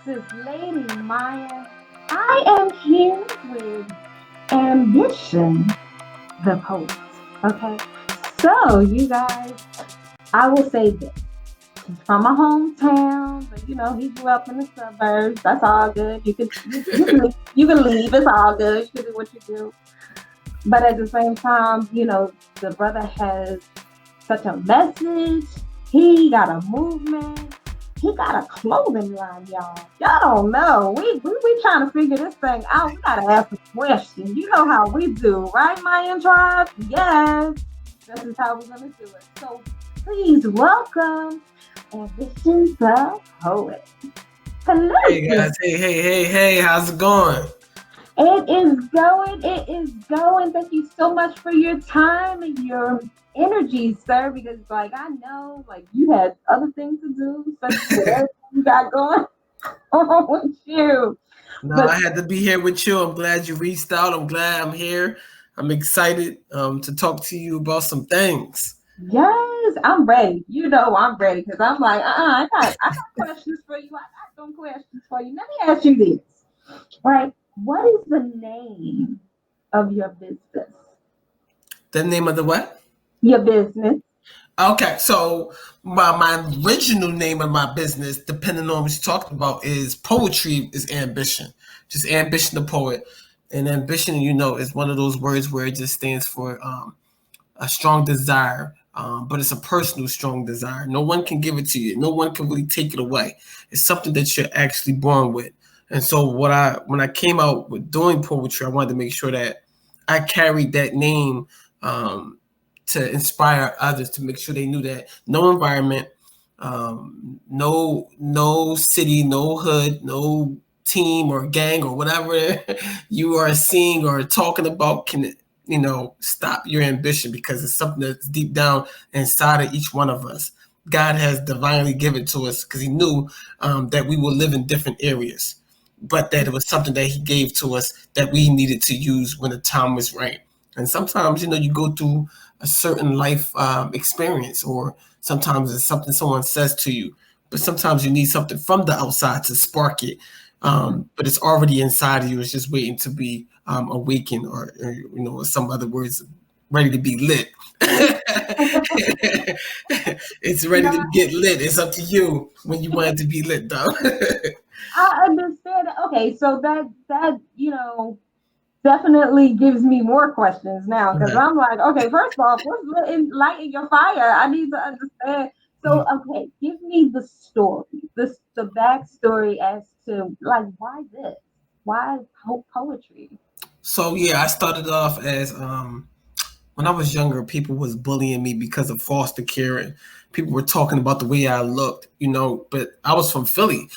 is Lady Myya. I am here with Ambition, the poet. Okay, so you guys, I will say this. He's from my hometown, but he grew up in the suburbs. That's all good. You can leave. It's all good. You can do what you do. But at the same time, the brother has such a message. He got a movement. He got a clothing line, y'all. Y'all don't know. We trying to figure this thing out. We gotta ask a question. You know how we do, right, Mayan Tribe? Yes. This is how we're gonna do it. So please welcome Ambition the Poet. Hello. Hey guys, hey, how's it going? It is going. It is going. Thank you so much for your time and your energy, sir. Because, I know, you had other things to do, especially with everything you got going on with you. No, But I had to be here with you. I'm glad you reached out. I'm glad I'm here. I'm excited to talk to you about some things. yes, I'm ready. I'm ready because I'm like, I got questions for you. I got some questions for you. Let me ask you this, right? What is the name of your business? The name of the what? Your business. Okay, so my original name of my business, depending on what you're talking about, is poetry is ambition. Just ambition the poet. And ambition, is one of those words where it just stands for a strong desire, but it's a personal strong desire. No one can give it to you. No one can really take it away. It's something that you're actually born with. And so when I came out with doing poetry, I wanted to make sure that I carried that name to inspire others, to make sure they knew that no environment, no city, no hood, no team or gang or whatever you are seeing or talking about can stop your ambition, because it's something that's deep down inside of each one of us. God has divinely given to us because He knew that we will live in different areas, but that it was something that He gave to us that we needed to use when the time was right. And sometimes, you go through a certain life experience, or sometimes it's something someone says to you, but sometimes you need something from the outside to spark it. But it's already inside of you. It's just waiting to be awakened, or some other words, ready to be lit. It's ready to get lit. It's up to you when you want it to be lit, though. I understand. Okay, so that definitely gives me more questions now because I'm like, okay, first off, what's lighting your fire? I need to understand. So, okay, give me the story, the backstory as to why this, why poetry. So yeah, I started off as when I was younger, people was bullying me because of foster care, and people were talking about the way I looked, but I was from Philly,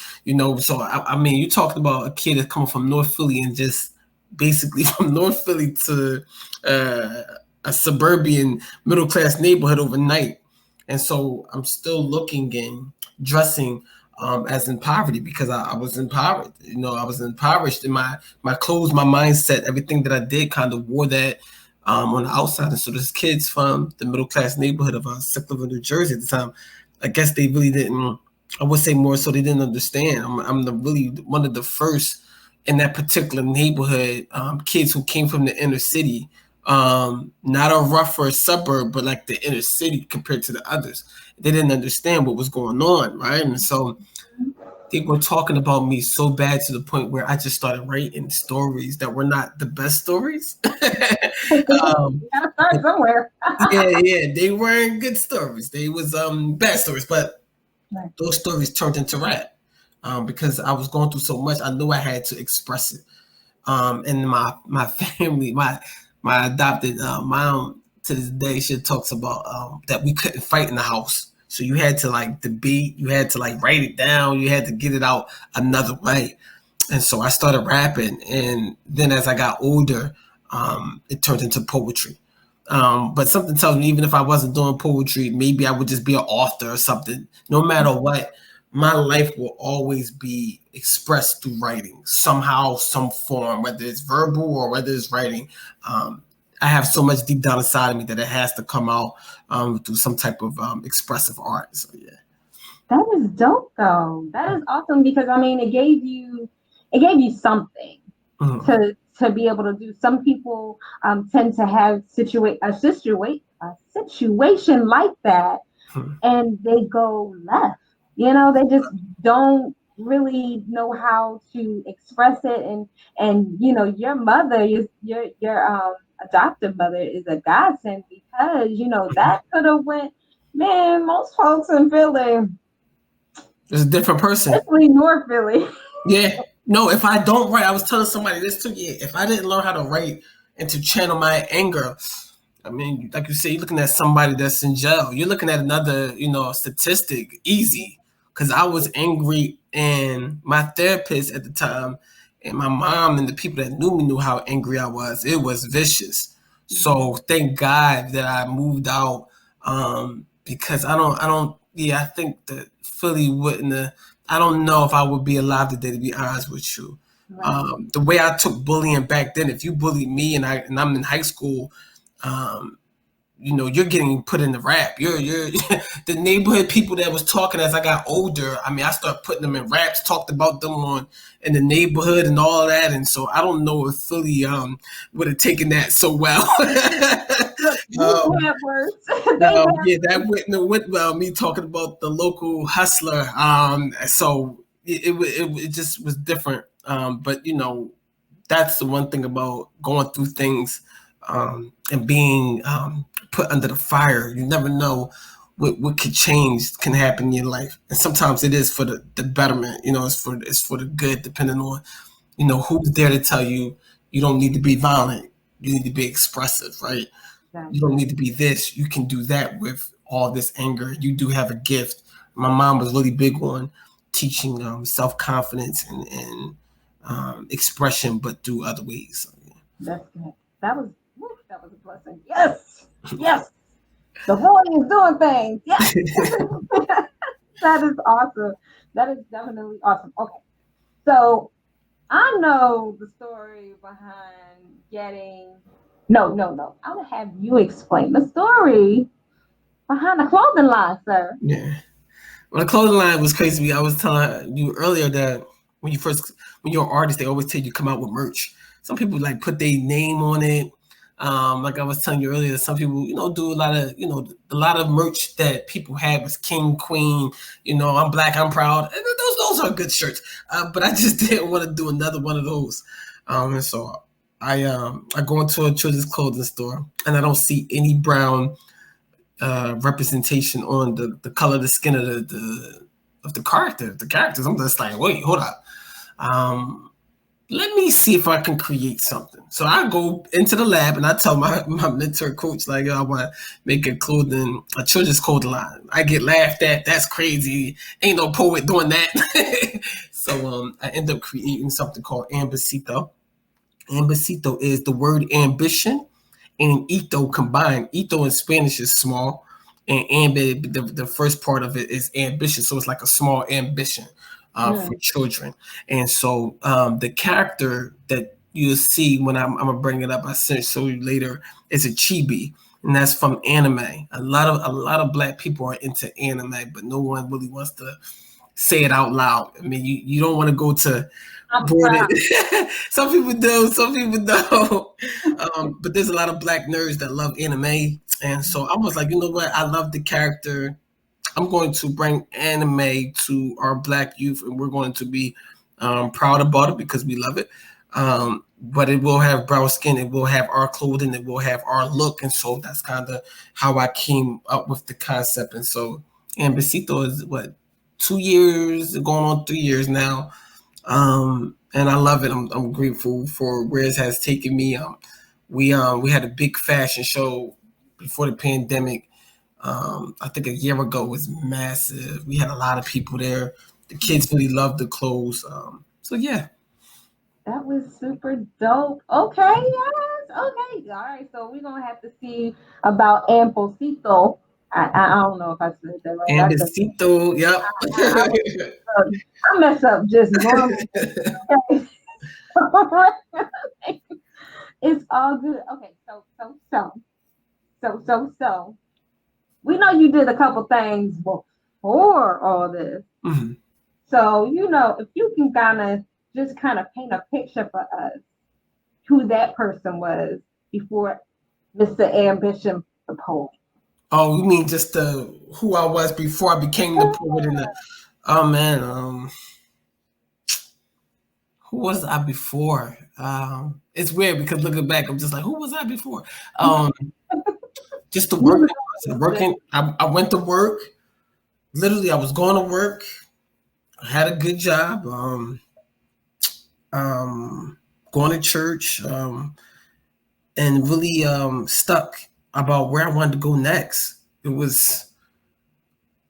so I mean, you're talking about a kid that's coming from North Philly and just basically from North Philly to uh, a suburban middle class neighborhood overnight. And so I'm still looking and dressing as in poverty, because I was impoverished. I was impoverished in my clothes, my mindset, everything that I did kind of wore that on the outside. And so there's kids from the middle class neighborhood of Sycamore, New Jersey at the time. I guess they really didn't. I would say more so they didn't understand. I'm really one of the first in that particular neighborhood, kids who came from the inner city, not a rougher suburb, but like the inner city compared to the others. They didn't understand what was going on, right? And so they were talking about me so bad to the point where I just started writing stories that were not the best stories. um, You gotta start somewhere. yeah, they weren't good stories. They was bad stories, but Right. those stories turned into rap because I was going through so much. I knew I had to express it. And my family, my adopted mom to this day, she talks about that we couldn't fight in the house. So you had to debate, you had to write it down, you had to get it out another way. And so I started rapping, and then as I got older, it turned into poetry. But something tells me even if I wasn't doing poetry, maybe I would just be an author or something. No matter what, my life will always be expressed through writing somehow, some form, whether it's verbal or whether it's writing. I have so much deep down inside of me that it has to come out through some type of expressive art. So yeah. That is dope though. That is awesome because I mean it gave you something Mhm. to be able to do. Some people tend to have a situation like that Mhm. and they go left. They just don't really know how to express it, and your mother is your adoptive mother is a godsend because that could have went. Man, most folks in Philly, It's a different person. especially North Philly. Yeah. No, if I don't write, I was telling somebody this too. Yeah, if I didn't learn how to write and to channel my anger, I mean, like you say, you're looking at somebody that's in jail. You're looking at another, statistic, easy. Because I was angry, and my therapist at the time, and my mom, and the people that knew me knew how angry I was. It was vicious. So thank God that I moved out, because Yeah, I think that Philly wouldn't have. I don't know if I would be alive today, to be honest with you. Right. The way I took bullying back then, if you bullied me and I'm in high school, um, you're getting put in the rap. You're the neighborhood people that was talking as I got older. I mean, I started putting them in raps, talked about them on in the neighborhood and all that. And so I don't know if Philly would have taken that so well. Look, we um, have words. They have yeah, that went well. Me talking about the local hustler. So it just was different. But that's the one thing about going through things, and being put under the fire. You never know what could change, can happen in your life, and sometimes it is for the betterment. It's for the good, depending on who's there to tell you you don't need to be violent. You need to be expressive, right? You don't exactly. need to be this. You can do that with all this anger. You do have a gift. My mom was really big on teaching self confidence and expression, but through other ways. So, That's good. That was that was a blessing. Yes. Yes. The boy is doing things. Yes. That is awesome. That is definitely awesome. Okay. So I know the story behind getting. No, no, no. I'm going to have you explain the story behind the clothing line, sir. yeah. Well, the clothing line was crazy. I was telling you earlier that when you're an artist, they always tell you to come out with merch. Some people like put their name on it. Like I was telling you earlier, some people, do a lot of merch that people have is King, Queen, I'm black, I'm proud. And those are good shirts. But I just didn't want to do another one of those. And so I go into a children's clothing store and I don't see any brown representation on the color of the skin of the characters. I'm just like, wait, hold up. Um, Let me see if I can create something. So I go into the lab and I tell my mentor coach, like, I want to make a children's clothing line. I get laughed at. That's crazy. Ain't no poet doing that. So I end up creating something called Ambicito. Ambicito is the word ambition and ito combined. Ito in Spanish is small, and the first part of it is ambition. So it's like a small ambition for Mm, children. And so the character that you'll see when I'm gonna bring it up, I sent show you later, is a chibi, and that's from anime. A lot of black people are into anime, but no one really wants to say it out loud. I mean, you don't want to go to I'm board proud. it. Some people do, some people don't. But there's a lot of black nerds that love anime, and so I was like, you know what? I love the character. I'm going to bring anime to our black youth, and we're going to be proud about it because we love it. But it will have brown skin, it will have our clothing, it will have our look, and so that's kind of how I came up with the concept. And so, Ambicito is what 2 years, going on 3 years now, and I love it. I'm grateful for where it has taken me. We had a big fashion show before the pandemic. I think a year ago was massive. We had a lot of people there. The kids really loved the clothes. So yeah, That was super dope. Okay, yes. Okay. All right. So we're gonna have to see about Amposito. I don't know if I said that right. and besito, yep. I, I mess up just normal. Okay. It's all good. Okay. So. We know you did a couple things before all this. Mhm. So, if you can kind of paint a picture for us who that person was before Mr. Ambition the poet. Oh, you mean just who I was before I became the poet and the oh man, who was I before? It's weird because looking back, I'm just like, who was I before? Um, just the You working person. know, Working. I went to work. Literally, I was going to work. I had a good job. Um, going to church. And really stuck about where I wanted to go next. It was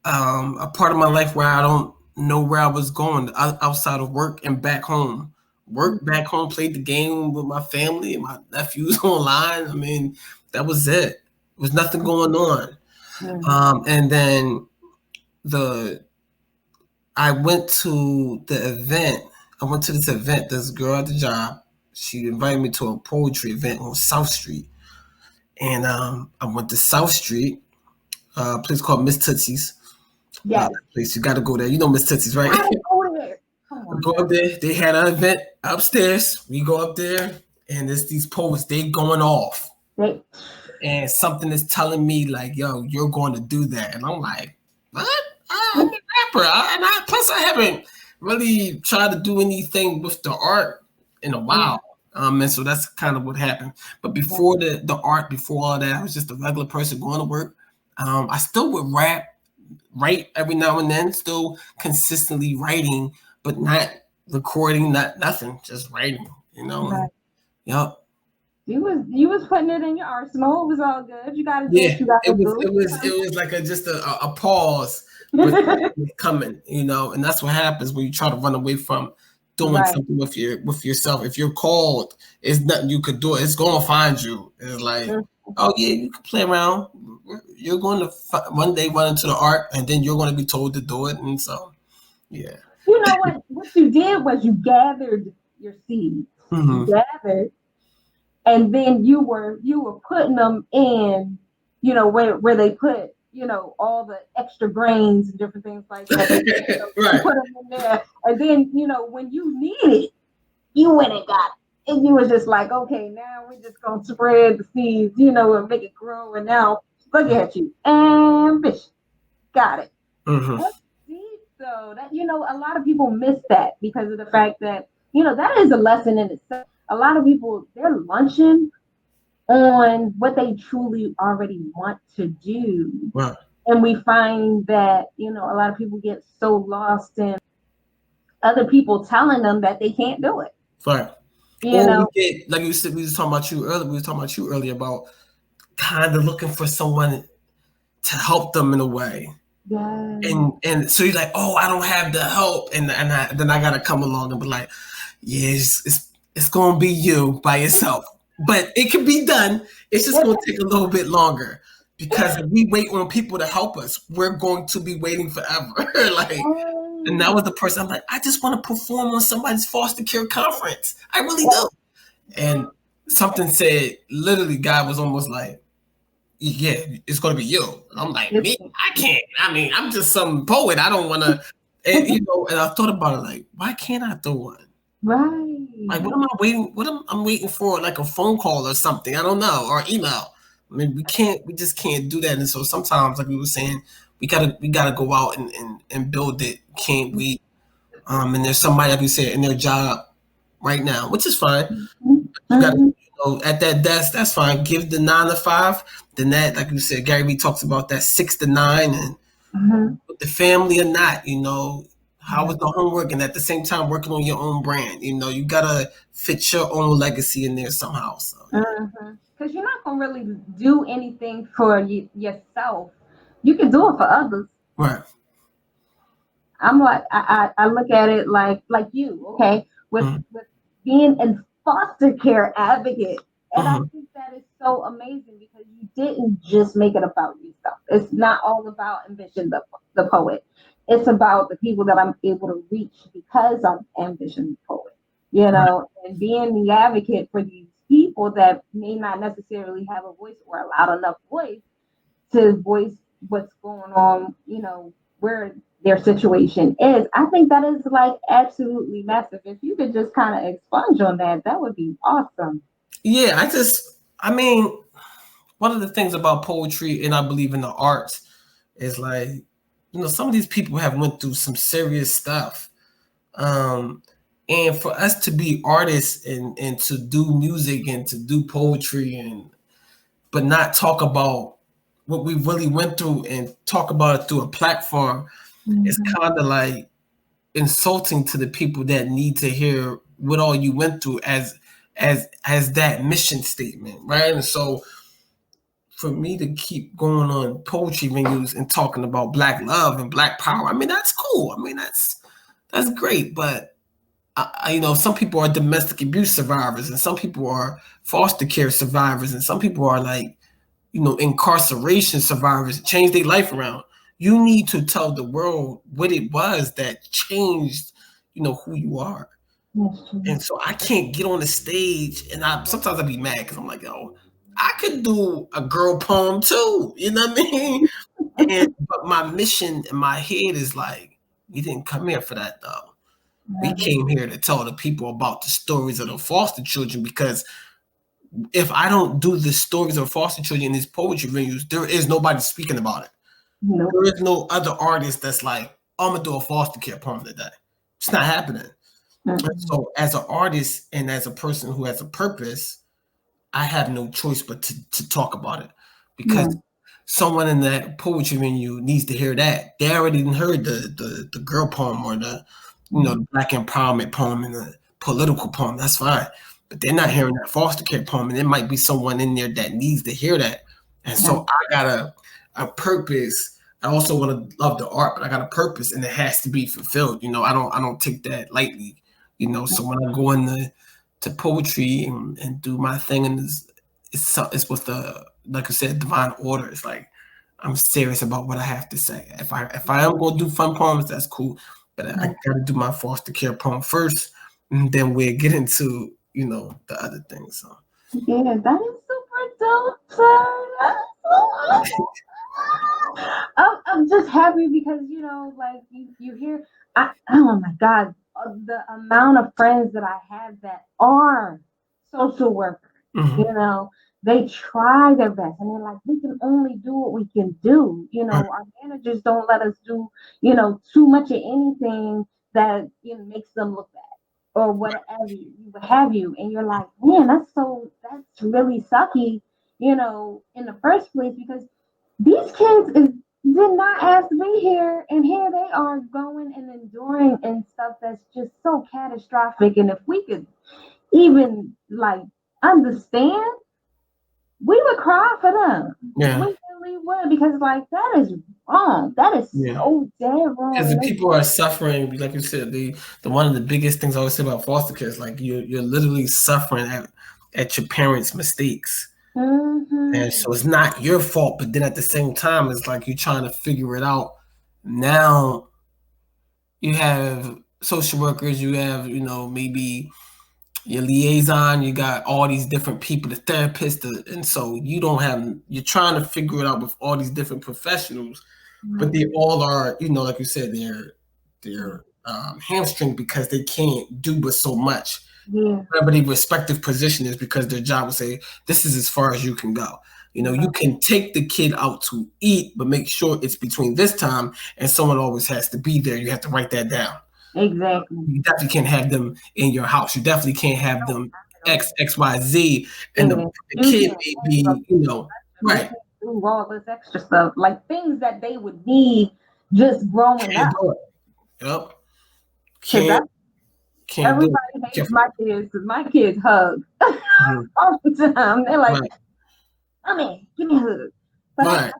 a part of my life where I don't know where I was going outside of work and back home. Work back home, played the game with my family and my nephews online. I mean, that was it. There was nothing going on. And then the I went to the event. I went to this event. This girl at the job, she invited me to a poetry event on South Street. And I went to South Street, a place called Miss Tootsie's. yes. Place you got to go there. You know Miss Tootsie's, right? Gotta go there. Come on Go now. up there. They had an event upstairs. We go up there, and there's these poets. They going off, They, and something is telling me like, "Yo, you're going to do that," and I'm like, "What? I'm a rapper, plus I haven't really tried to do anything with the art in a while." And so that's kind of what happened. But before the art, before all that, I was just a regular person going to work. I still would write every now and then, still consistently writing, but not recording, not nothing, just writing, you know. right. Yep. You was putting it in your arsenal. It was all good. You gotta do what Yeah, you gotta it was do. it was it was like just a pause, but it's coming, and that's what happens when you try to run away from doing Right. something with yourself. If you're called, it's nothing you could do. It's gonna find you. It's like, oh yeah, you can play around. You're going to one day run into the art, and then you're going to be told to do it, and so yeah. You know what you did was you gathered your seeds. You Hmm. gathered, and then you were putting them in, where they put, all the extra grains and different things like that. You Right. put them in there, and then when you need it, you went and got it, and you were just like, okay, now we're just gonna spread the seeds, and make it grow. And now look at you, ambition, got it. Hmm. That's deep, though. That a lot of people miss that because of the fact that that is a lesson in itself. A lot of people, they're lunching on what they truly already want to do, Right. and we find that a lot of people get so lost in other people telling them that they can't do it. Right. You Or we know, get like you said, we was talking about you earlier. We was talking about you earlier about kind of looking for someone to help them in a way. yeah, And so you're like, oh, I don't have the help, then I gotta come along and be like, yeah, it's gonna be you by yourself, but it can be done. It's just gonna take a little bit longer because if we wait on people to help us, we're going to be waiting forever. Like, and that was the person I'm like, I just want to perform on somebody's foster care conference. I really do. And something said, literally, God was almost like, yeah, it's gonna be you. And I'm like, me, I can't. I mean, I'm just some poet. I don't want to, and I thought about it, like, why can't I throw one? Like, right. what am I waiting? I'm waiting for? Like a phone call or something? I don't know, or email. I mean, we just can't do that. And so sometimes, like we were saying, we gotta go out and build it. Can't we? And there's somebody, like you said, in their job right now, which is fine. You got to, Mhm. at that desk, that's fine. Give the 9 to 5. Then that, like you said, Gary Vee talks about that 6 to 9, and Mhm. with the family or not, how was Mhm. the homework, and at the same time working on your own brand. You gotta fit your own legacy in there somehow. So yeah. Because you're not gonna really do anything for yourself. You can do it for others. Right. I'm like, I look at it like you, okay, Mm-hmm. with being a foster care advocate, and I Mm-hmm. think that is so amazing because you didn't just make it about yourself. It's not all about Ambition the poet. It's about the people that I'm able to reach because I'm Ambition the poet. Right. And being the advocate for these people that may not necessarily have a voice or a loud enough voice to voice what's going on, where their situation is. I think that is like absolutely massive. If you could just kind of expunge on that, that would be awesome. Yeah, I mean, one of the things about poetry and I believe in the arts is like, some of these people have went through some serious stuff. Um, and for us to be artists and to do music and to do poetry but not talk about what we really went through and talk about it through a platform is Mhm. kind of like insulting to the people that need to hear what all you went through as that mission statement, right? And so for me to keep going on poetry venues and talking about black love and black power, I mean that's cool. I mean that's great, but some people are domestic abuse survivors, and some people are foster care survivors, and some people are like, incarceration survivors, change their life around. You need to tell the world what it was that changed, who you are. That's true. And so I can't get on the stage, and sometimes I be mad because I'm like, yo, I could do a girl poem too. You know what I mean? But my mission in my head is like, we didn't come here for that though. We Right. came here to tell the people about the stories of the foster children, because if I don't do the stories of foster children in these poetry venues, there is nobody speaking about it. Nope. There is no other artist that's like, oh, I'm gonna do a foster care poem today. It's not happening. And Mm-mm. so as an artist and as a person who has a purpose, I have no choice but to talk about it, because Yeah. someone in that poetry venue needs to hear that. They already heard the girl poem or the black empowerment poem and the political poem. That's fine, but they're not hearing that foster care poem, and there might be someone in there that needs to hear that. And so Right. I got a purpose. I also want to love the art, but I got a purpose, and it has to be fulfilled. I don't take that lightly. So when I go into poetry and do my thing, and it's with the, like I said, divine order. It's like I'm serious about what I have to say. If I am going to do fun poems, that's cool, but I Right. got to do my foster care poem first, and then we'll get into the other things. So Yeah, that is super dope, sir. That's so awesome. I'm just happy because like you hear. Oh my God, the amount of friends that I have that are social workers. You mhm. know, they try their best, and they're like, we can only do what we can do. Right. Our managers don't let us do too much of anything that makes them look bad or what have you, and you're like, man, that's really sucky. In the first place because these kids did not ask to be here, and here they are going and enduring and stuff that's just so catastrophic. And if we could even like understand, we would cry for them. Yeah, We really would because like that is wrong. That is yeah. so dead Because wrong. the And it's people are suffering, like you said, the one of the biggest things I always say about foster care is like you're literally suffering at your parents' mistakes. And mm-hmm. so it's not your fault, but then at the same time, it's like you're trying to figure it out. Now you have social workers, you have, maybe your liaison, you got all these different people, the therapist, and so you're trying to figure it out with all these different professionals, but they all are, like you said, they're hamstringed because they can't do but so much. Yeah. Whatever their respective position is, because their job will say, this is as far as you can go. You Right. can take the kid out to eat, but make sure it's between this time, and someone always has to be there. You have to write that down. Exactly. You definitely can't have them in your house. You definitely can't have No, them not at X, all. X, Y, Z, and Yeah. the You kid can't may move up be, they right. can't do all this extra stuff, like things that they would need just growing Can't up. do it. Yep. Because Can't can't do everybody it. hates my kids because my kids hug Mhm. all the time. They're like, Right. "Mommy, give me a hug." But Right.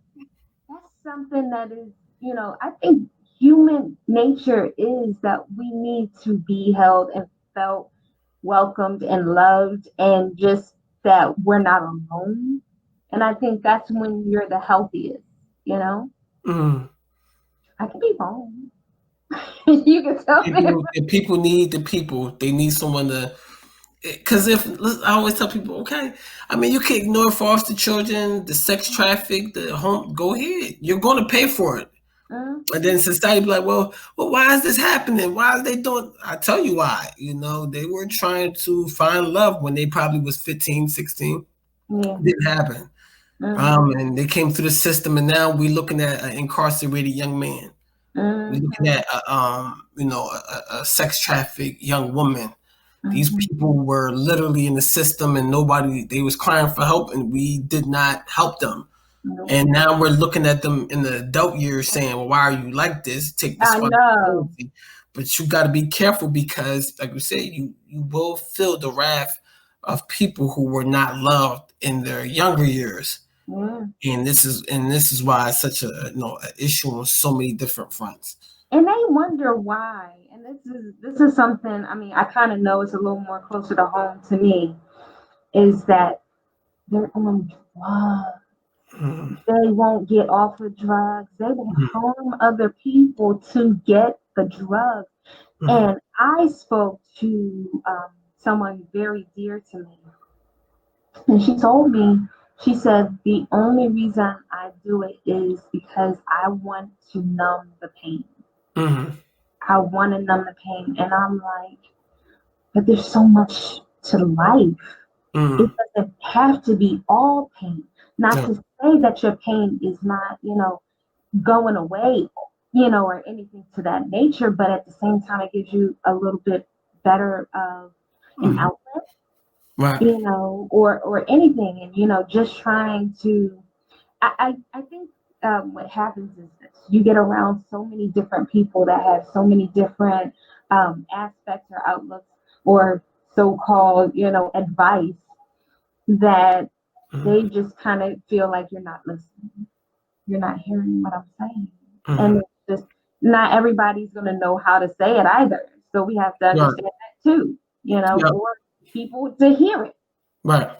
that's something that is, I think human nature is that we need to be held and felt welcomed and loved, and just that we're not alone. And I think that's when you're the healthiest, you know? Mm. I could be wrong. You can tell me. People need the people. They need someone to. Because I always tell people, okay, I mean, you can ignore foster children, the sex traffic, the home. Go ahead. You're going to pay for it. And then Mm-hmm. society be like, well, why is this happening? Why are they doing? I tell you why. They were trying to find love when they probably was 15, 16. Yeah. Didn't happen. Mm-hmm. And they came through the system, and now we're looking at an incarcerated young man. We're looking Mm-hmm. at a sex trafficked young woman. These Mm-hmm. people were literally in the system, and nobody. They was crying for help, and we did not help them. Nope. And now we're looking at them in the adult years saying, well, why are you like this? Take I know. responsibility. But you got to be careful because, like we said, you will feel the wrath of people who were not loved in their younger years. Yeah. And this is why it's such a issue on so many different fronts. And they wonder why. And this is something, I mean, I kind of know it's a little more closer to home to me, is that they're on drugs. Mhm. They won't get off of drugs. They will Mhm. harm other people to get the drugs. Mhm. And I spoke to someone very dear to me, and she told me, she said, the only reason I do it is because I want to numb the pain. Mhm. I want to numb the pain. And I'm like, but there's so much to life. It Mhm. doesn't have to be all pain. Not Yeah. to say that your pain is not, going away, or anything to that nature, but at the same time, it gives you a little bit better of an Mhm. outlet, Right. or anything. And, just trying to, I think what happens is this: you get around so many different people that have so many different aspects or outlooks, or so-called, advice, that they Mhm. just kind of feel like you're not listening, you're not hearing what I'm saying. And Mhm. it's just not everybody's going to know how to say it either. So we have to Right. understand that too, Yeah. or people to hear it. Right.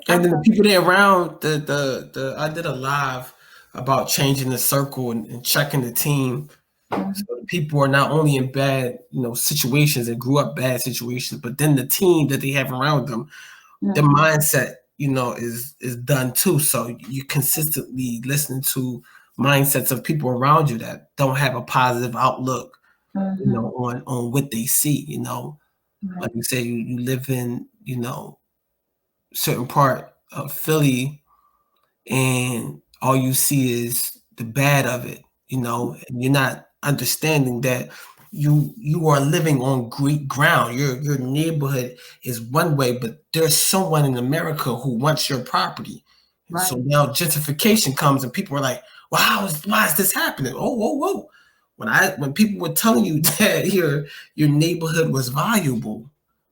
And I'm then the sorry. people there around the I did a live about changing the circle and checking the team. So Mhm, the people are not only in bad, situations and grew up bad situations, but then the team that they have around them, their mhm, mindset, is done too. So you consistently listen to mindsets of people around you that don't have a positive outlook, mhm, on what they see. Like right, you say, you live in, certain part of Philly, and all you see is the bad of it, and you're not understanding that you are living on great ground. Your neighborhood is one way, but there's someone in America who wants your property. And so right. now gentrification comes and people are like, wow, why is this happening? Oh, whoa, whoa. When people were telling you that your neighborhood was valuable,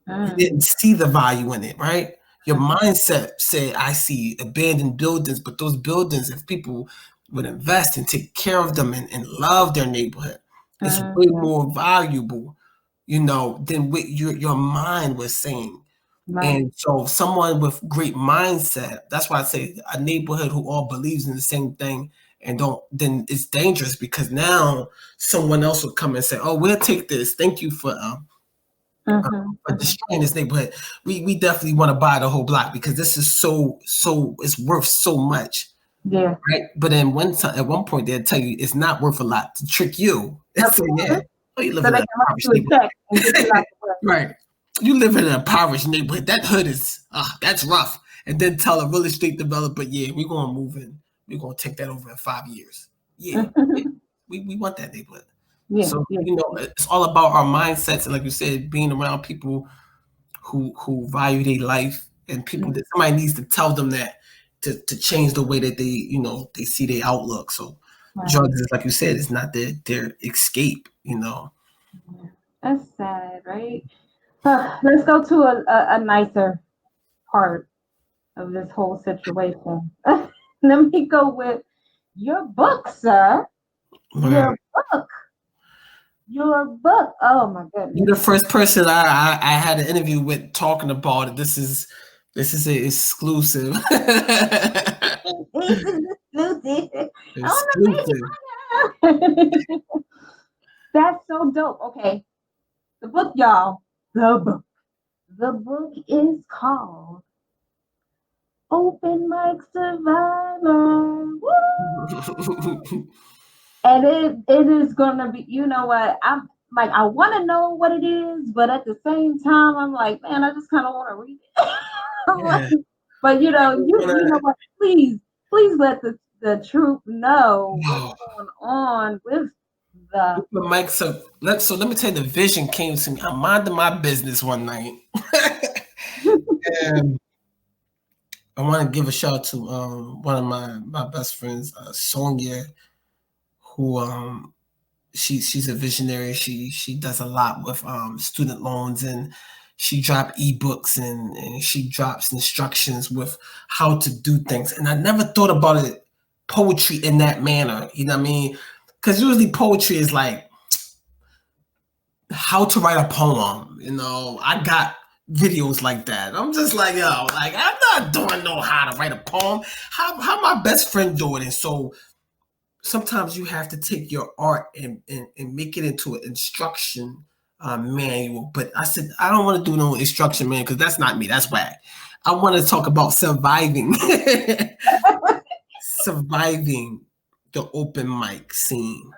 you Mm, didn't see the value in it, right? Your mhm, mindset said, I see abandoned buildings, but those buildings, if people would invest and take care of them and love their neighborhood, it's way mhm, more valuable, than what your mind was saying. right. And so someone with great mindset, that's why I say a neighborhood who all believes in the same thing and don't, then it's dangerous because now someone else will come and say, oh, we'll take this. Thank you Mhm, for mhm. destroying this neighborhood. We definitely want to buy the whole block because this is so it's worth so much, Yeah, right? But then at one point they'll tell you it's not worth a lot to trick you and of say, yeah, course. oh, you live So in they an can write impoverished you a check and get you neighborhood, out the way. right? You live in an impoverished neighborhood. That hood is that's rough. And then tell a real estate developer, yeah, we're gonna move in. We're gonna take that over in 5 years. Yeah, yeah. We want that neighborhood. Yeah, So yeah, it's all about our mindsets and like you said, being around people who value their life and people yeah. that somebody needs to tell them that to change the way that they see their outlook. So Right. drugs is like you said, it's not their escape. Yeah. That's sad, right? Let's go to a nicer part of this whole situation. Let me go with your book, sir. Right. Your book. Your book. Oh my You're goodness. the first person I had an interview with talking about it. This is an exclusive. This is exclusive. On Exclusive. the video. That's so dope. Okay. The book, y'all. The book. The book is called Open Mic Survivor. Woo! And it is gonna be, you know what? I'm like, I want to know what it is, but at the same time, I'm like, man, I just kind of want to read it. I'm like, Yeah. but you know Wanna- what? Please let the truth know what's Yo, going on with the. open mics up. Let me tell you, the vision came to me. I'm minding my business one night, and I want to give a shout out to one of my best friends, Sonia, who she's a visionary. She does a lot with student loans, and she dropped ebooks, and she drops instructions with how to do things. And I never thought about it poetry in that manner. You know what I mean? Because usually poetry is like how to write a poem. You know, I got videos like that. I'm just like, yo, like I'm not doing no how to write a poem. How my best friend do it? And so sometimes you have to take your art and make it into an instruction manual. But I said, I don't want to do no instruction manual because that's not me. That's whack. I want to talk about surviving, surviving the open mic scene.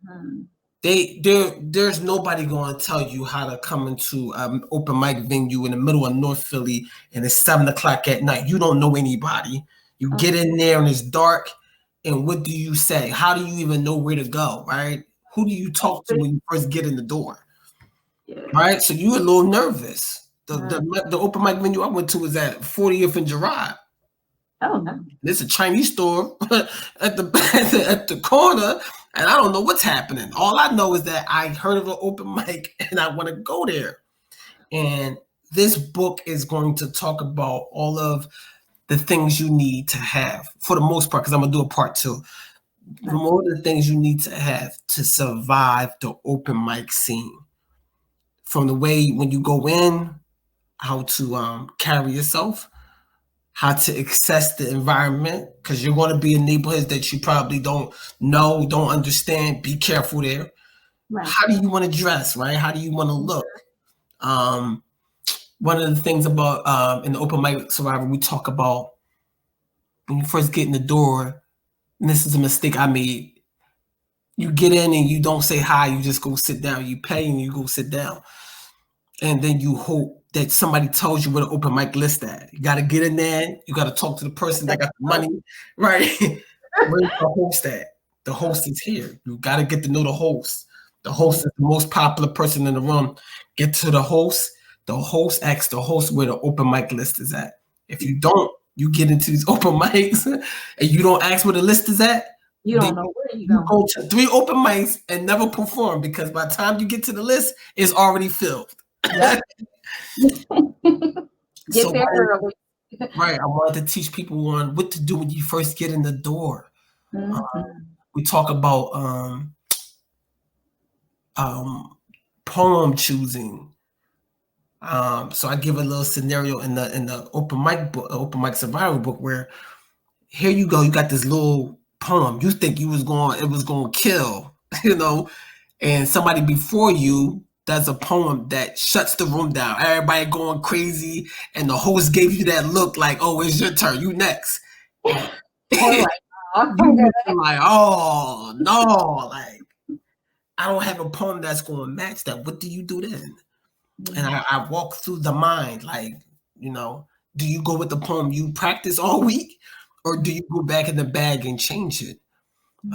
Mhm. There's nobody going to tell you how to come into an open mic venue in the middle of North Philly and it's 7 o'clock at night. You don't know anybody. You get in there and it's dark. And what do you say? How do you even know where to go? Right? Who do you talk to when you first get in the door? Yeah. Right? So you're a little nervous. The, Mhm. the open mic venue I went to was at 40th and Girard. Oh no. There's a Chinese store at the at the corner, and I don't know what's happening. All I know is that I heard of an open mic, and I want to go there. And this book is going to talk about all of the things you need to have, for the most part, because I'm gonna do a part two. More of the things you need to have to survive the open mic scene, from the way when you go in, how to carry yourself, how to access the environment, because you're going to be in neighborhoods that you probably don't know, don't understand. Be careful there. Right. How do you want to dress, right? How do you want to look? Um, One of the things about in the open mic survivor, we talk about when you first get in the door, and this is a mistake I made. You get in and you don't say hi, you just go sit down. You pay and you go sit down. And then you hope that somebody tells you where the open mic list at. You got to get in there. You got to talk to the person that got the money, right? Where's the host at? The host is here. You got to get to know the host. The host is the most popular person in the room. Get to the host. The host asks the host where the open mic list is at. If you don't, you get into these open mics and you don't ask where the list is at, You then don't know where you you going. go to 3 open mics and never perform because by the time you get to the list, it's already filled. Yep. Get So there early. right, I wanted to teach people on what to do when you first get in the door. Uh, Mhm. we talk about um, poem choosing. So I give a little scenario in the open mic book, open mic survival book, where here you go, you got this little poem. You think it was going to kill, you know, and somebody before you does a poem that shuts the room down. Everybody going crazy, and the host gave you that look like, "Oh, it's your turn. You next." And Or like, oh, you looking like, "Oh no!" Like I don't have a poem that's going to match that. What do you do then? And I walk through the mind, like you know, do you go with the poem you practice all week, or do you go back in the bag and change it?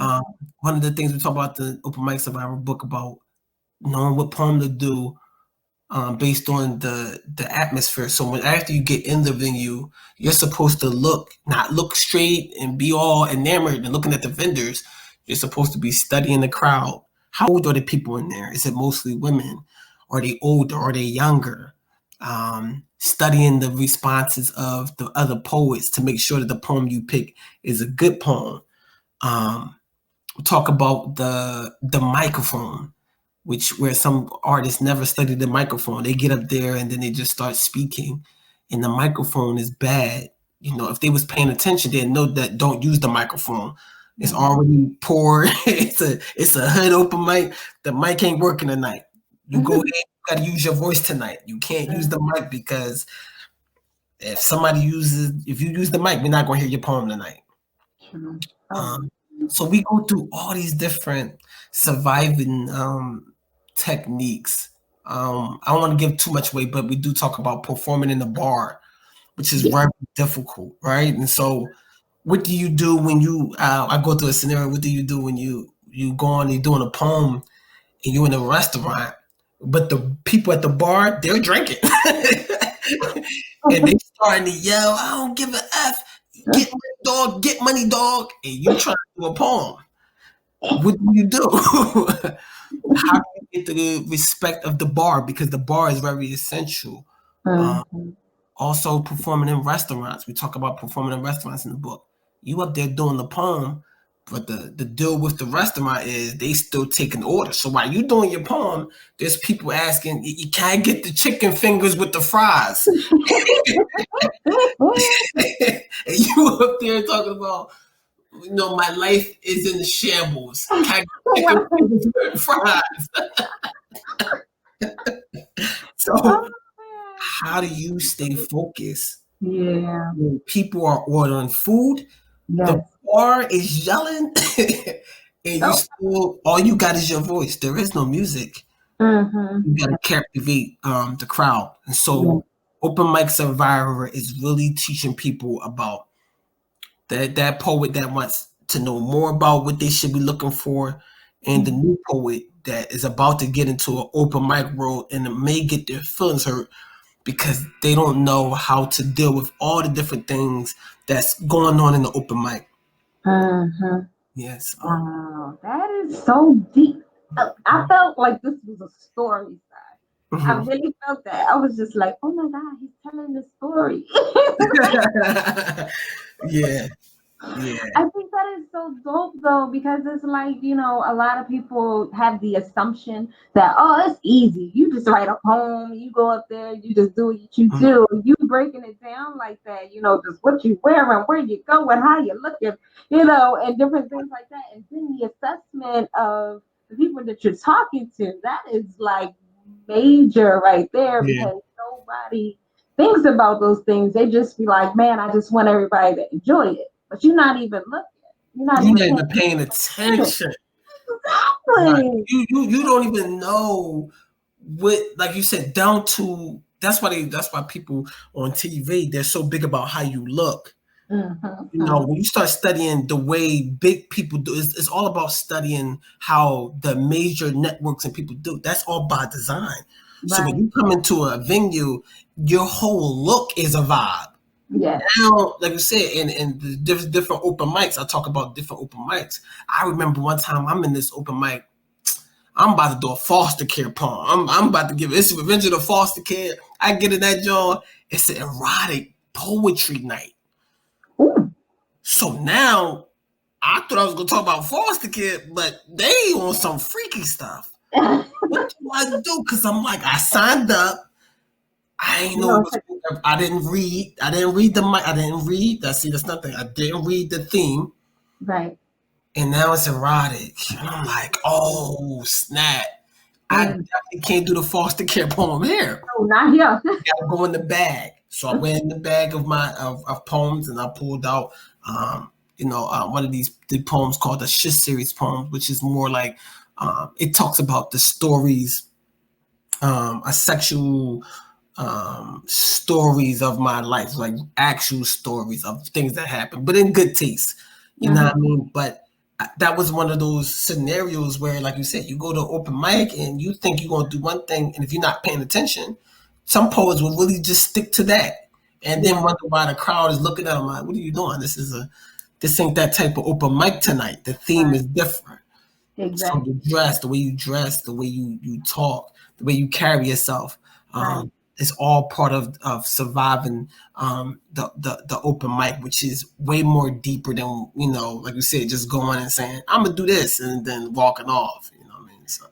Um, One of the things we talk about the open mic survivor book about knowing what poem to do based on the atmosphere. So when after you get in the venue, you're supposed to not look straight and be all enamored and looking at the vendors. You're supposed to be studying the crowd. How old are the people in there? Is it mostly women? Are they older? Are they younger? Studying the responses of the other poets to make sure that the poem you pick is a good poem. Um, Talk about the microphone, which where some artists never study the microphone. They get up there and then they just start speaking, and the microphone is bad. You know, if they was paying attention, they know that don't use the microphone. It's already poor. It's a hood open mic. The mic ain't working tonight. You go ahead, you gotta use your voice tonight. You can't use the mic because if you use the mic, we're not gonna hear your poem tonight. True. Oh, Um, So we go through all these different surviving techniques. I don't want to give too much away, but we do talk about performing in the bar, which is Yeah. very difficult, right? And so, what do you do when you? I go through a scenario. What do you do when you go on? You're doing a poem and you're in a restaurant, but the people at the bar they're drinking, and they starting to yell, "I don't give a f, get money, dog, get money, dog," and you trying to do a poem. What do you do? How do you get the respect of the bar? Because the bar is very essential. Um, Mhm. Also, performing in restaurants. We talk about performing in restaurants in the book. You up there doing the poem, but the deal with the restaurant is they still taking orders. So while you doing your poem, there's people asking, you can't get the chicken fingers with the fries. And you up there talking about, my life is in shambles. Can't get chicken Wow. fingers with fries. Oh, So how do you stay focused man. Yeah. when people are ordering food, the Yes. bar is yelling, and you Oh. still all you got is your voice. There is no music. Mm-hmm. You gotta captivate the crowd. And Yeah. so Open Mic Survivor is really teaching people about that poet that wants to know more about what they should be looking for, and the new poet that is about to get into an open mic world and it may get their feelings hurt because they don't know how to deal with all the different things that's going on in the open mic. Mm-hmm. Yes. Wow, that is so deep. I felt like this was a story side. I Mhm. really felt that. I was just like, oh my God, he's telling the story. Yeah. Yeah. I think that is so dope though, because it's like, a lot of people have the assumption that, oh, it's easy. You just write a poem, you go up there, you just do what you Mhm. do. You breaking it down like that, just what you wearing, where you going, how you looking, and different things like that. And then the assessment of the people that you're talking to, that is like major right there Yeah. because nobody thinks about those things. They just be like, man, I just want everybody to enjoy it, but you're not even looking. You're not You're even not paying even paying attention. attention. Right. Exactly. You don't even know what, like you said, down to that's why people on TV they're so big about how you look. Mm-hmm. When you start studying the way big people do, it's all about studying how the major networks and people do. That's all by design. So when Right. you come into a venue, your whole look is a vibe. Yes. Now, like you said, in the different open mics, I talk about different open mics. I remember one time I'm in this open mic. I'm about to do a foster care poem. I'm about to give it's Revenge of the Foster Care. I get in that joint. It's an erotic poetry night. Ooh. So now I thought I was gonna talk about foster care, but they on some freaky stuff. What do I do? Because I'm like, I signed up. I ain't you know. know, it's I didn't read. I didn't read the mic. I didn't read. I see. That's nothing. I didn't read the theme, right. and now it's erotic. And I'm like, oh snap! I Mm. definitely can't do the foster care poem here. Oh, not here. Gotta go in the bag. So I went in the bag of my of poems, and I pulled out, one of these the poems called the Shit Series poems, which is more like it talks about the stories, a sexual stories of my life, like actual stories of things that happened, but in good taste. You know what I Mm-hmm. mean? But that was one of those scenarios where, like you said, you go to open mic and you think you're gonna do one thing, and if you're not paying attention, some poets will really just stick to that, and then Yeah. wonder why the crowd is looking at them like, "What are you doing? This ain't that type of open mic tonight. The theme Right. is different." So Exactly. the way you dress, the way you talk, the way you carry yourself, Right. is all part of surviving the open mic, which is way more deeper than like you said, just going and saying I'm gonna do this and then walking off. You know what I mean? So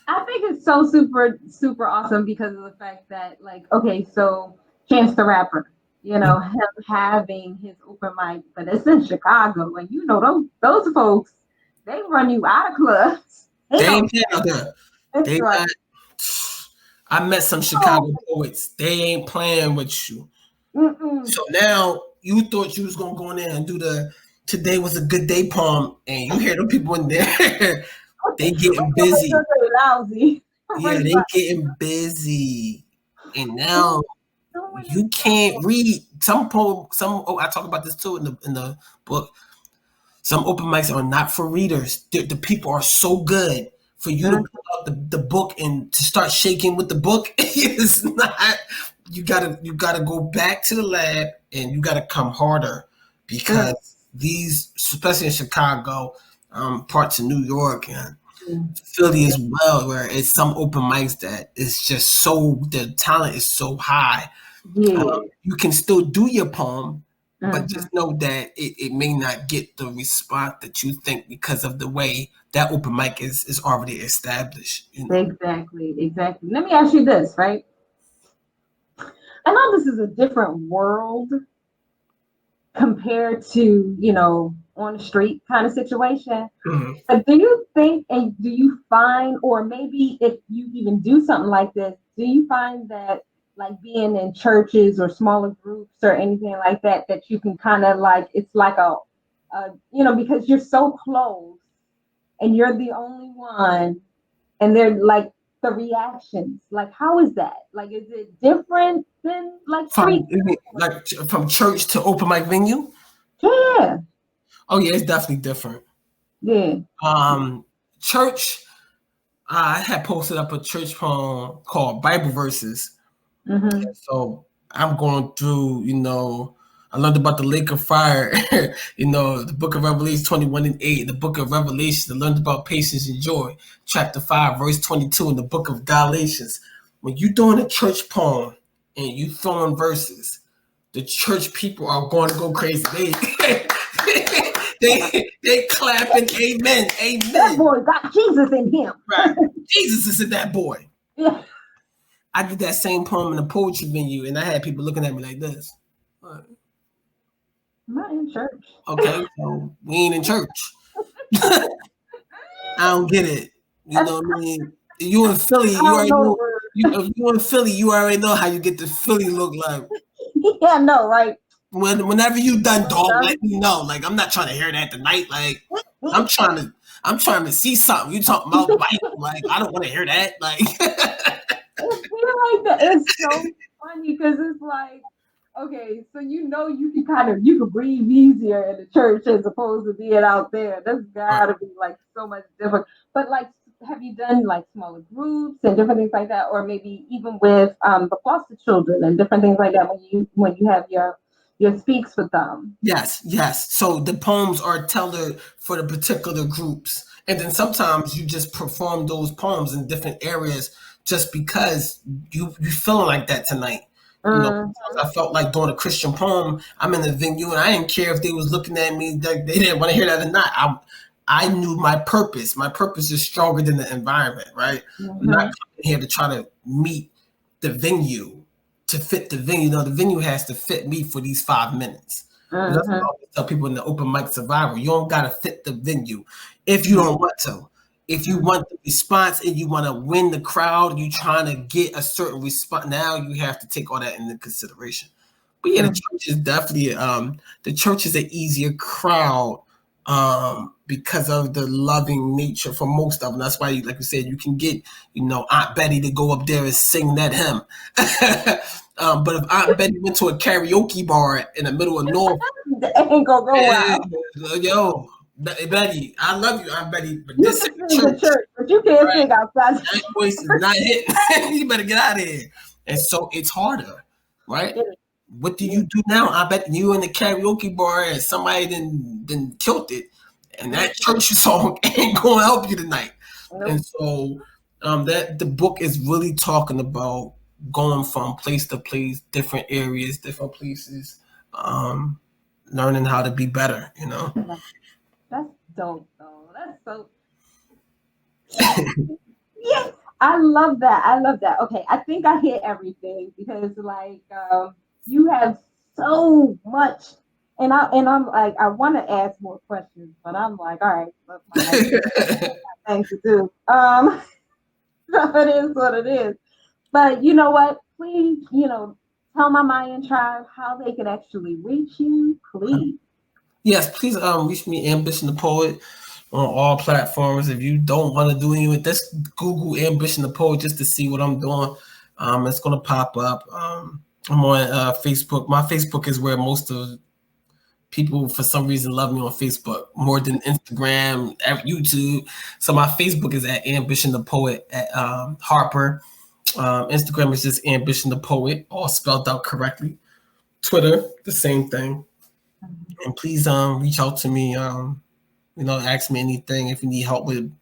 I think it's so super, super awesome because of the fact that, like, okay, so Chance the Rapper, him having his open mic, but it's in Chicago, and those folks, they run you out of clubs. They they don't ain't playing out there. care. It's They like, not. I met some oh, Chicago poets. They ain't playing with you. mm-mm. So now you thought you was gonna go in there and do today was a good day poem, and you hear the people in there, they getting Somebody busy. gonna say lousy. Yeah, Somebody's they like, getting busy, and who's now doing this you can't read some poem. Some I talk about this too in the book. Some open mics are not for readers. The people are so good for you to stuff? pull out the book and to start shaking with the book. It's not. You gotta go back to the lab and you gotta come harder Mm, because these, especially in Chicago, parts of New York and mm, Philly as well, where it's some open mics that is just so the talent is so high. yeah. You can still do your poem, but Mm-hmm. just know that it may not get the response that you think because of the way that open mic is already established. You know. Exactly, exactly. Let me ask you this, right? I know this is a different world compared to, on the street kind of situation. Mhm. But do you think, and do you find, or maybe if you even do something like this, do you find that like being in churches or smaller groups or anything like that, that you can kind of like, it's like because you're so close and you're the only one, and they're like the reactions, like how is that? Like, is it different than like From street? you mean, like from church to open mic venue. Yeah, Oh yeah, it's definitely different. yeah. Um, Church. I had posted up a church poem called Bible Verses. Mm-hmm. So I'm going through, I learned about the lake of fire, the book of Revelation 21 and 8, the book of Revelation, I learned about patience and joy, chapter 5, verse 22, in the book of Galatians. When you're doing a church poem and you throwing verses, the church people are going to go crazy. They clapping, amen, That amen. boy got Jesus in him. Right. Jesus is in that boy. Yeah. I did that same poem in a poetry venue, and I had people looking at me like this. Like, I'm not in church. okay, so we ain't in church. I don't get it. You know what I mean? You in Philly, I you don't already know the know. word. If you in Philly, you already know how you get the Philly look like. Yeah, no, right? Whenever you done, Well dog, let done. me know. Like I'm not trying to hear that tonight. Like I'm trying to, I'm trying to see something. You talking about Bible? Like I don't want to hear that. Like It feel like that. It's so funny because it's like, okay, so you can breathe easier in the church as opposed to being out there. That's right. gotta be like so much different. But like, have you done like smaller groups and different things like that, or maybe even with the foster children and different things like that when you have your speaks with them? Yes, yes. So the poems are tailored for the particular groups. And then sometimes you just perform those poems in different areas just because you feeling like that tonight. Mm, Sometimes I felt like doing a Christian poem. I'm in the venue and I didn't care if they was looking at me like they didn't want to hear that or not. I knew my purpose. My purpose is stronger than the environment, right? I'm not mm-hmm, coming here to try to meet the venue to fit the venue. No, the venue has to fit me for these 5 minutes. That's what I mm-hmm, always tell people in the open mic survival. You don't gotta fit the venue if you mm-hmm, don't want to. If you want the response and you want to win the crowd, you trying to get a certain response. Now you have to take all that into consideration. But yeah, the mm-hmm. church is definitely the church is an easier crowd because of the loving nature for most of them. That's why, like you said, you can get Aunt Betty to go up there and sing that hymn. But if Aunt Betty went to a karaoke bar in the middle of North, Ain't gonna go eh, well. yo, Betty, I love you, Aunt Betty, but You this can is the sing the church, church, but you can't right? sing outside. That voice is not hitting. You better get out of here. And so it's harder, right? It What do is. you do now? I bet you in the karaoke bar and somebody then killed it, and that church song ain't gonna help you tonight. And Nope. so that the book is really talking about going from place to place, different areas, different places, um, learning how to be better. That's dope, though. That's so. Yeah, I love that. I love that. Okay, I think I hit everything because, like, you have so much, and I'm like, I want to ask more questions, but I'm like, all right, look, my things to do. So it is what it is. But you know what? Please, tell my Mayan tribe how they can actually reach you, please. Yes, please reach me, Ambition the Poet, on all platforms. If you don't want to do any with this, Google Ambition the Poet just to see what I'm doing. It's gonna pop up. I'm on Facebook. My Facebook is where most of people, for some reason, love me on Facebook more than Instagram, YouTube. So my Facebook is at Ambition the Poet at Harper. Instagram is just Ambition the Poet, all spelled out correctly. Twitter, the same thing. And please reach out to me. Ask me anything if you need help with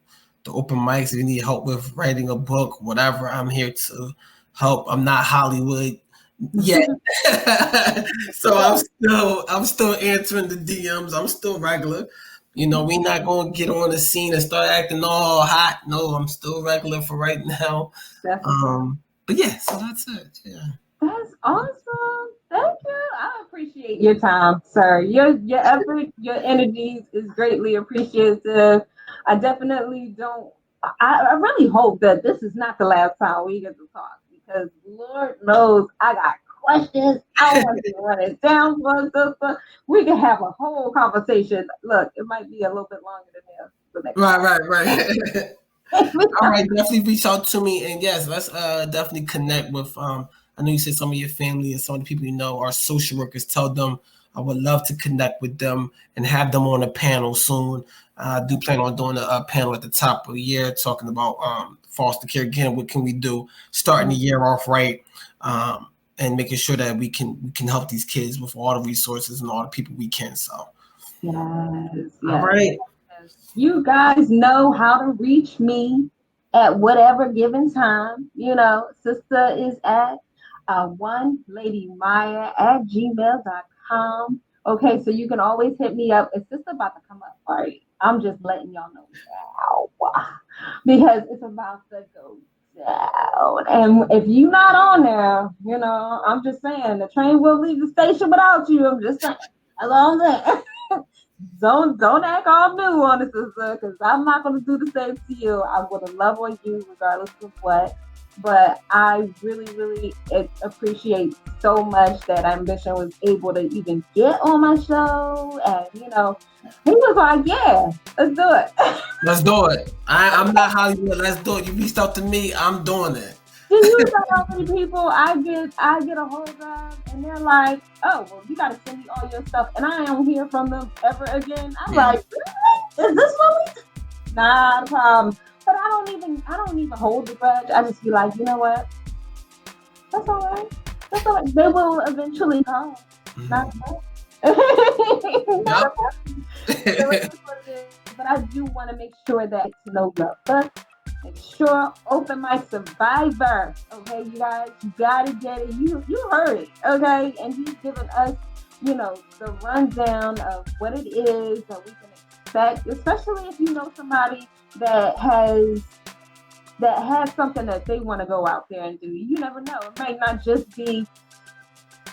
the open mics, if you need help with writing a book, whatever. I'm here to help. I'm not Hollywood yet. So I'm still answering the DMs. I'm still regular. We not gonna get on the scene and start acting all hot. No, I'm still regular for right now. But yeah, so that's it. Yeah. That's awesome. Thank you. I appreciate your time, sir. Your effort, your energies is greatly appreciative. I definitely don't. I really hope that this is not the last time we get to talk because Lord knows I got questions. I want to run it down for us, sister. We can have a whole conversation. Look, it might be a little bit longer than this. The next Right. All right, definitely reach out to me, and yes, let's definitely connect with. I know you said some of your family and some of the people you know are social workers. Tell them I would love to connect with them and have them on a panel soon. I do plan on doing a panel at the top of the year talking about foster care again. What can we do? Starting the year off right, and making sure that we can help these kids with all the resources and all the people we can. So, yes, all yes. right. You guys know how to reach me at whatever given time. Sister is at one lady Myya at gmail.com. Okay, so you can always hit me up. Is sister about to come up? All right. I'm just letting y'all know now because it's about to go down. And if you're not on there, I'm just saying the train will leave the station without you. I'm just saying. Along there. Don't act all new on it, sister, because I'm not gonna do the same to you. I'm gonna love on you regardless of what. But I really, really appreciate so much that Ambition was able to even get on my show, and he was like, "Yeah, let's do it." Let's do it. I'm not Hollywood. Let's do it. You reached out to me. I'm doing it. Do you know how many people I get a hold of and they're like, "Oh, well, you gotta send me all your stuff," and I don't hear from them ever again. I'm like, really? Is this what we? Not a problem. But I don't even hold the grudge. I just be like, you know what? That's all right. That's all right. They will eventually call. Not Yep. but I do want to make sure that it's no love. But make sure open my survivor. Okay, you guys, you gotta get it. You heard it, okay? And he's giving us, the rundown of what it is that we can expect, especially if you know somebody that has something that they want to go out there and do. You never know. It might not just be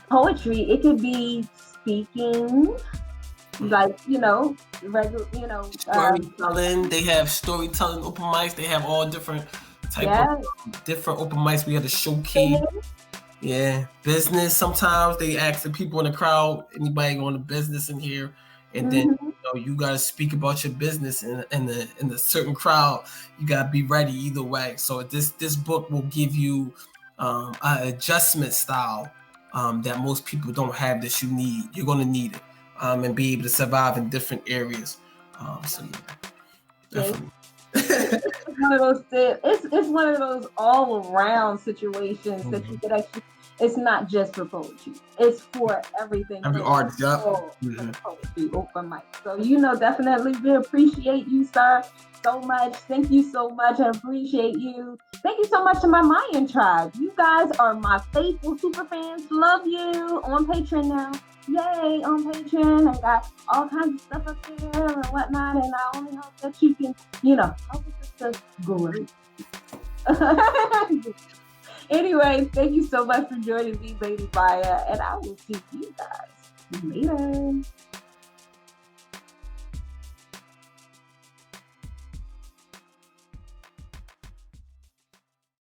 poetry. It could be speaking, like regular, storytelling. They have storytelling open mics. They have all different type of different open mics. We have to showcase. Yeah, business. Sometimes they ask the people in the crowd, anybody going to business in here, and then you got to speak about your business in a certain crowd. You got to be ready either way. So this book will give you an adjustment style that most people don't have that you need. You're going to need it and be able to survive in different areas. So yeah, definitely. It's one of those. It's one of those all around situations that you could actually. It's not just for poetry. It's for everything. Every artist, yeah. Poetry open mic. So definitely we appreciate you, sir, so much. Thank you so much. I appreciate you. Thank you so much to my Mayan tribe. You guys are my faithful super fans. Love you on Patreon now. Yay, on Patreon. I got all kinds of stuff up there and whatnot. And I only hope that you can, help us to grow. Anyway, thank you so much for joining me, Lady Myya, and I will see you guys later.